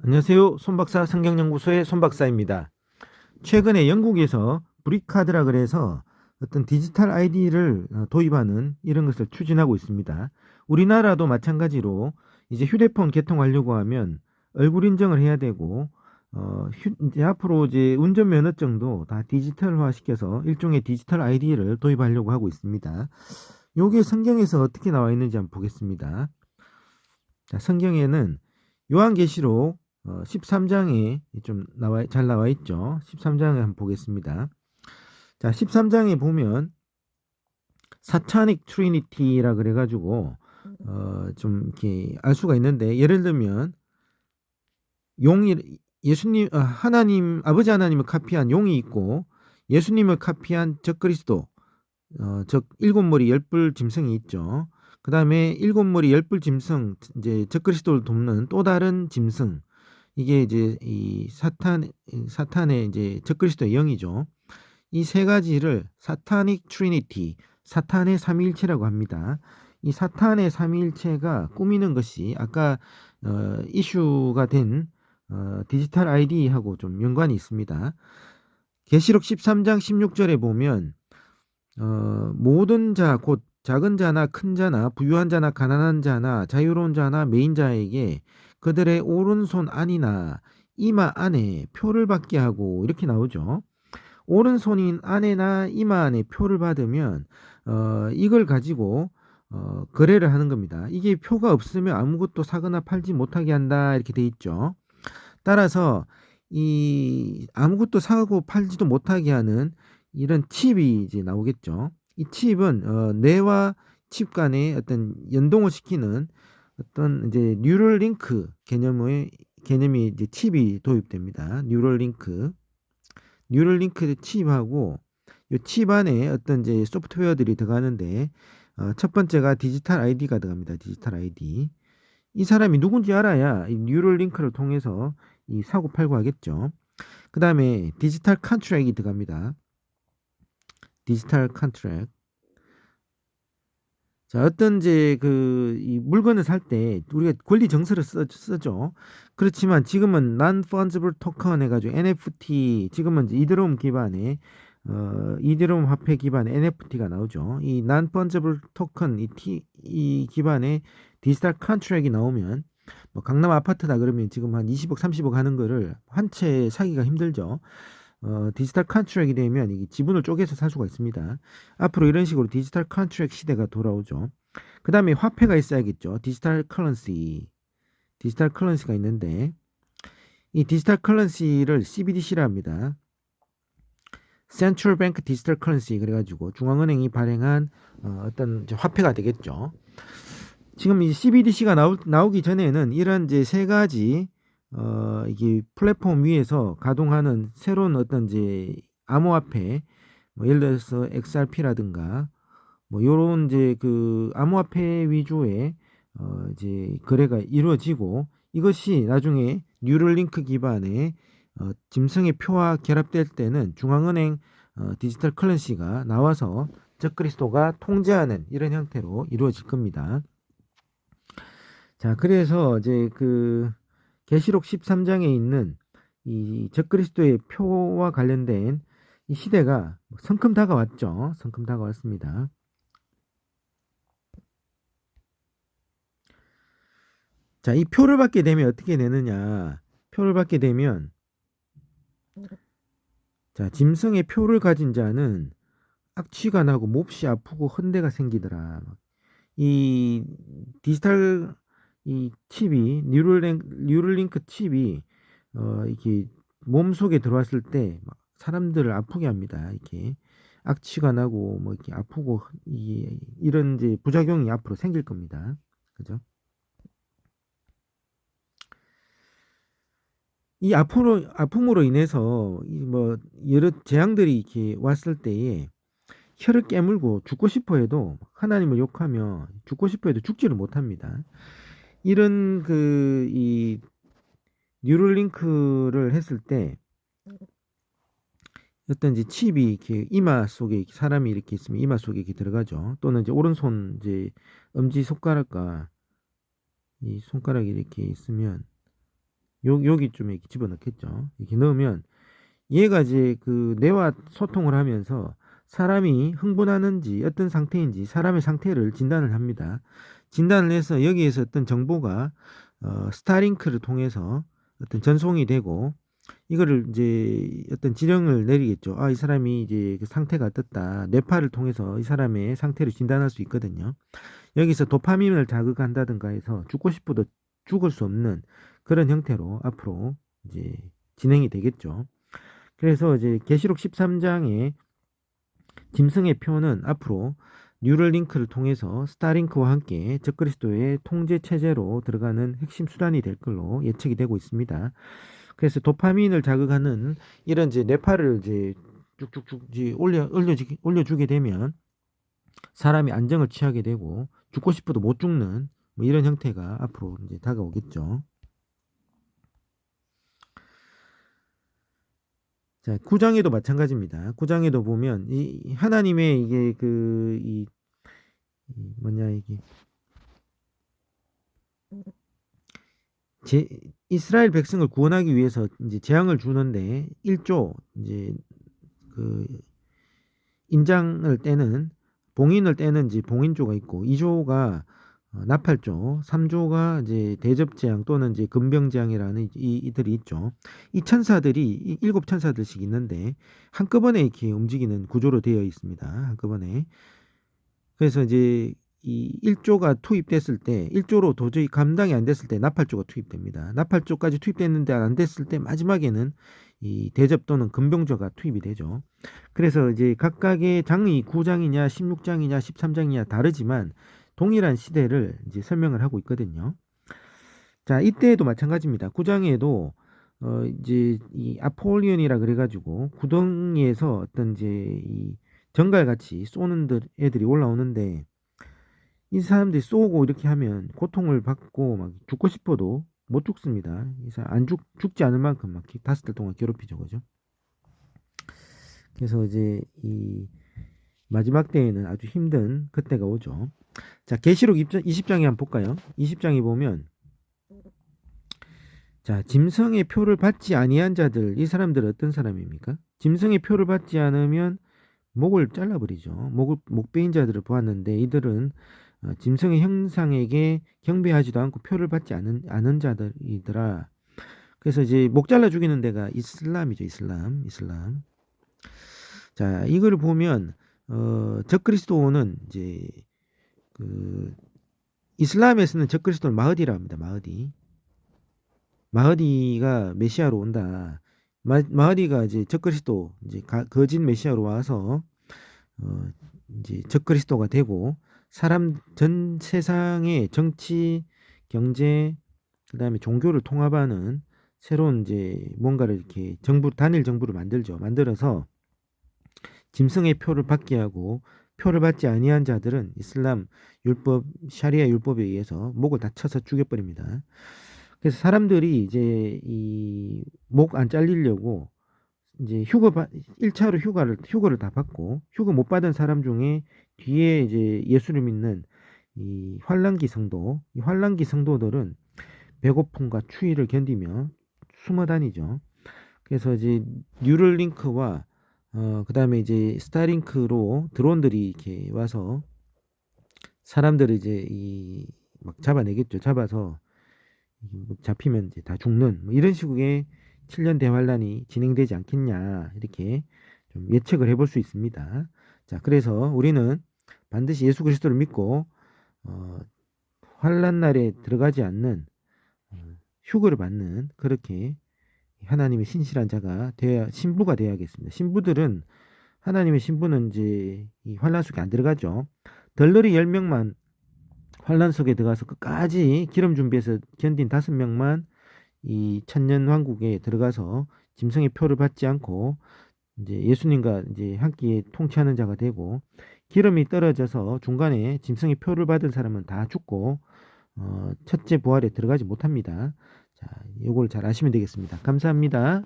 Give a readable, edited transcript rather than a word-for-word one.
안녕하세요. 손박사 성경연구소의 손박사입니다. 최근에 영국에서 브리카드라 그래서 어떤 디지털 아이디를 도입하는 이런 것을 추진하고 있습니다. 우리나라도 마찬가지로 이제 휴대폰 개통하려고 하면 얼굴 인정을 해야 되고 이제 앞으로 이제 운전면허증도 다 디지털화 시켜서 일종의 디지털 아이디를 도입하려고 하고 있습니다. 요게 성경에서 어떻게 나와 있는지 한번 보겠습니다. 자, 성경에는 요한계시록 13장에 좀 잘 나와 있죠. 13장에 한번 보겠습니다. 자, 13장에 보면 사타닉 트리니티라 그래가지고 좀 이렇게 알 수가 있는데, 예를 들면 용이 예수님 하나님 아버지 하나님을 카피한 용이 있고, 예수님을 카피한 적그리스도 적 일곱 머리 열불 짐승이 있죠. 그 다음에 일곱 머리 열불 짐승, 이제 적그리스도를 돕는 또 다른 짐승, 이게 이제 이 사탄의 이제 적그리스도의 영이죠. 이 세 가지를 사타닉 트리니티, 사탄의 삼위일체라고 합니다. 이 사탄의 삼위일체가 꾸미는 것이 아까 이슈가 된 디지털 아이디하고 좀 연관이 있습니다. 계시록 13장 16절에 보면 모든 자, 곧 작은 자나 큰 자나 부유한 자나 가난한 자나 자유로운 자나 메인 자에게 그들의 오른손 안이나 이마 안에 표를 받게 하고, 이렇게 나오죠. 오른손인 안에나 이마 안에 표를 받으면 이걸 가지고 거래를 하는 겁니다. 이게 표가 없으면 아무것도 사거나 팔지 못하게 한다, 이렇게 돼 있죠. 따라서 이 아무것도 사고 팔지도 못하게 하는 이런 칩이 이제 나오겠죠. 이 칩은 뇌와 칩 간의 어떤 연동을 시키는 어떤 이제 뉴럴링크 개념이 이제 칩이 도입됩니다. 뉴럴링크 칩하고 이 칩 안에 어떤 이제 소프트웨어들이 들어가는데, 첫 번째가 디지털 아이디가 들어갑니다. 디지털 아이디. 이 사람이 누군지 알아야 이 뉴럴링크를 통해서 이 사고 팔고 하겠죠. 그 다음에 디지털 컨트랙이 들어갑니다. 디지털 컨트랙. 자, 어떤 이제 이 물건을 살 때 우리가 권리 정서를 쓰죠. 그렇지만 지금은 non-fungible token 해가지고 NFT, 지금은 이제 이더리움 기반의 이더리움 화폐 기반의 NFT가 나오죠. 이 non-fungible token 이 기반의 디지털 컨트랙이 나오면, 뭐 강남 아파트다 그러면 지금 한 20억, 30억 하는 거를 한 채 사기가 힘들죠. 디지털 컨트랙이 되면 이 지분을 쪼개서 살 수가 있습니다. 앞으로 이런 식으로 디지털 컨트랙 시대가 돌아오죠. 그 다음에 화폐가 있어야겠죠. 디지털 커런시가 있는데, 이 디지털 커런시를 CBDC라 합니다. Central Bank Digital Currency, 그래가지고 중앙은행이 발행한 어떤 화폐가 되겠죠. 지금 이 CBDC가 나오기 전에는 이런 이제 세 가지 이게 플랫폼 위에서 가동하는 새로운 어떤 이제 암호화폐, 뭐 예를 들어서 XRP라든가 뭐 요런 이제 암호화폐 위주의 이제 거래가 이루어지고, 이것이 나중에 뉴럴링크 기반의 짐승의 표와 결합될 때는 중앙은행 디지털 커런시가 나와서 적그리스도가 통제하는 이런 형태로 이루어질 겁니다. 자, 그래서 이제 계시록 13장에 있는 이 적그리스도의 표와 관련된 이 시대가 성큼 다가왔죠. 성큼 다가왔습니다. 자, 이 표를 받게 되면 어떻게 되느냐? 표를 받게 되면, 자, 짐승의 표를 가진 자는 악취가 나고 몹시 아프고 헌대가 생기더라. 이 디지털 이 칩이 뉴럴링크 칩이 이렇게 몸 속에 들어왔을 때 막 사람들을 아프게 합니다. 이렇게 악취가 나고 뭐 이렇게 아프고 이런 이제 부작용이 앞으로 생길 겁니다. 그죠? 이 아픔으로 인해서 이 뭐 여러 재앙들이 이렇게 왔을 때에 혀를 깨물고 죽고 싶어 해도, 하나님을 욕하며 죽고 싶어 해도 죽지를 못합니다. 이런 이 뉴럴링크를 했을 때 어떤 이제 칩이 이렇게 이마 속에 사람이 이렇게 있으면 이마 속에 이렇게 들어가죠. 또는 이제 오른손 이제 엄지 손가락과 이 손가락이 이렇게 있으면 여기 좀 이렇게 집어넣겠죠. 이렇게 넣으면 얘가 이제 그 뇌와 소통을 하면서 사람이 흥분하는지 어떤 상태인지 사람의 상태를 진단을 합니다. 진단을 해서 여기에서 어떤 정보가 스타링크를 통해서 어떤 전송이 되고 이거를 이제 어떤 지령을 내리겠죠. 아, 이 사람이 이제 그 상태가 어떻다. 뇌파를 통해서 이 사람의 상태를 진단할 수 있거든요. 여기서 도파민을 자극한다든가 해서 죽고 싶어도 죽을 수 없는 그런 형태로 앞으로 이제 진행이 되겠죠. 그래서 이제 계시록 13장의 짐승의 표는 앞으로 뉴럴링크를 통해서 스타링크와 함께 적그리스도의 통제 체제로 들어가는 핵심 수단이 될 걸로 예측이 되고 있습니다. 그래서 도파민을 자극하는 이런 이제 뇌파를 이제 쭉쭉쭉 이제 올려주게 되면 사람이 안정을 취하게 되고 죽고 싶어도 못 죽는 뭐 이런 형태가 앞으로 이제 다가오겠죠. 자, 9장에도 마찬가지입니다. 9장에도 보면 이 하나님의 이게 뭐냐 이게 제 이스라엘 백성을 구원하기 위해서 이제 재앙을 주는데 1조 이제 그 인장을 떼는 봉인을 떼는 이제 봉인조가 있고 2조가 나팔조, 3조가 이제 대접재앙 또는 이제 금병재앙이라는 이들이 있죠. 이 천사들이 일곱 천사들씩 있는데 한꺼번에 이렇게 움직이는 구조로 되어 있습니다. 한꺼번에. 그래서 이제 이 1조가 투입됐을 때 1조로 도저히 감당이 안 됐을 때 나팔조가 투입됩니다. 나팔조까지 투입됐는데 안 됐을 때 마지막에는 이 대접 또는 금병조가 투입이 되죠. 그래서 이제 각각의 장이 9장이냐 16장이냐 13장이냐 다르지만 동일한 시대를 이제 설명을 하고 있거든요. 자, 이때에도 마찬가지입니다. 9장에도 이제 이 아폴리온이라 그래가지고 구덩이에서 어떤 이제 이 정갈같이 쏘는 애들이 올라오는데 이 사람들이 쏘고 이렇게 하면 고통을 받고 막 죽고 싶어도 못 죽습니다. 이 사람 죽지 않을 만큼 막 다섯 달 동안 괴롭히죠, 그죠? 그래서 이제 이 마지막 때에는 아주 힘든 그때가 오죠. 자, 계시록 20장에 한번 볼까요? 20장에 보면 자, 짐승의 표를 받지 아니한 자들, 이 사람들은 어떤 사람입니까? 짐승의 표를 받지 않으면 목을 잘라버리죠. 목베인 자들을 보았는데 이들은 짐승의 형상에게 경배하지도 않고 표를 받지 않은 자들이더라. 그래서 이제 목 잘라 죽이는 데가 이슬람이죠. 이슬람. 자, 이거를 보면 적그리스도는 이제 그 이슬람에서는 적그리스도를 마흐디라 합니다. 마흐디가 메시아로 온다. 마흐디가 이제 적그리스도 이제 거짓 메시아로 와서 이제 적그리스도가 되고 사람 전 세상의 정치, 경제, 그다음에 종교를 통합하는 새로운 이제 뭔가를 이렇게 단일 정부를 만들어서 짐승의 표를 받게 하고 표를 받지 아니한 자들은 이슬람 율법 샤리아 율법에 의해서 목을 다 쳐서 죽여버립니다. 그래서 사람들이 이제 이 목 안 잘리려고 이제 1차로 휴거를 다 받고 휴거 못 받은 사람 중에 뒤에 이제 예수를 믿는 이 환란기 성도들은 배고픔과 추위를 견디며 숨어 다니죠. 그래서 이제 뉴럴링크와 그다음에 이제 스타링크로 드론들이 이렇게 와서 사람들을 이제 이 막 잡아내겠죠. 잡아서 잡히면 이제 다 죽는 뭐 이런 식의 7년 대환란이 진행되지 않겠냐 이렇게 좀 예측을 해볼 수 있습니다. 자, 그래서 우리는 반드시 예수 그리스도를 믿고 환란 날에 들어가지 않는 휴거를 받는 그렇게 하나님의 신실한 자가 신부가 되어야겠습니다. 신부들은 하나님의 신부는 이제 이 환란 속에 안 들어가죠. 덜러리 10명만 환란 속에 들어가서 끝까지 기름 준비해서 견딘 5명만 이 천년 왕국에 들어가서 짐승의 표를 받지 않고 이제 예수님과 이제 함께 통치하는 자가 되고 기름이 떨어져서 중간에 짐승의 표를 받은 사람은 다 죽고 첫째 부활에 들어가지 못합니다. 자, 요걸 잘 아시면 되겠습니다. 감사합니다.